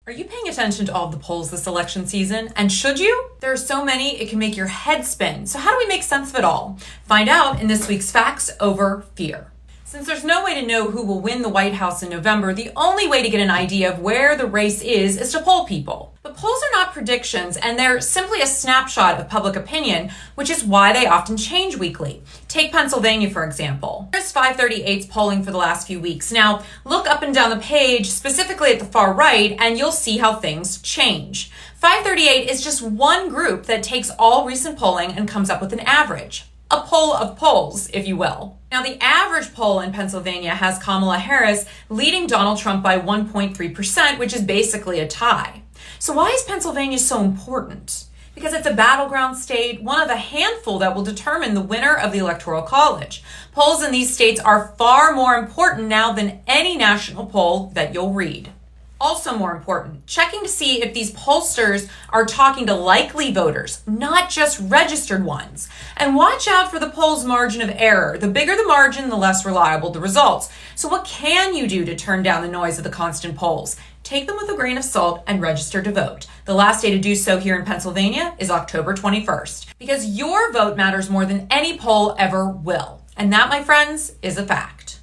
Are you paying attention to all of the polls this election season? And should you? There are so many, it can make your head spin. So how do we make sense of it all? Find out in this week's Facts Over Fear. Since there's no way to know who will win the White House in November, the only way to get an idea of where the race is to poll people. But polls are not predictions, and they're simply a snapshot of public opinion, which is why they often change weekly. Take Pennsylvania, for example. There's 538's polling for the last few weeks. Now, look up and down the page, specifically at the far right, and you'll see how things change. 538 is just one group that takes all recent polling and comes up with an average. A poll of polls, if you will. Now, the average poll in Pennsylvania has Kamala Harris leading Donald Trump by 1.3%, which is basically a tie. So why is Pennsylvania so important? Because it's a battleground state, one of a handful that will determine the winner of the Electoral College. Polls in these states are far more important now than any national poll that you'll read. Also more important, checking to see if these pollsters are talking to likely voters, not just registered ones. And watch out for the poll's margin of error. The bigger the margin, the less reliable the results. So what can you do to turn down the noise of the constant polls? Take them with a grain of salt and register to vote. The last day to do so here in Pennsylvania is October 21st, because your vote matters more than any poll ever will. And that, my friends, is a fact.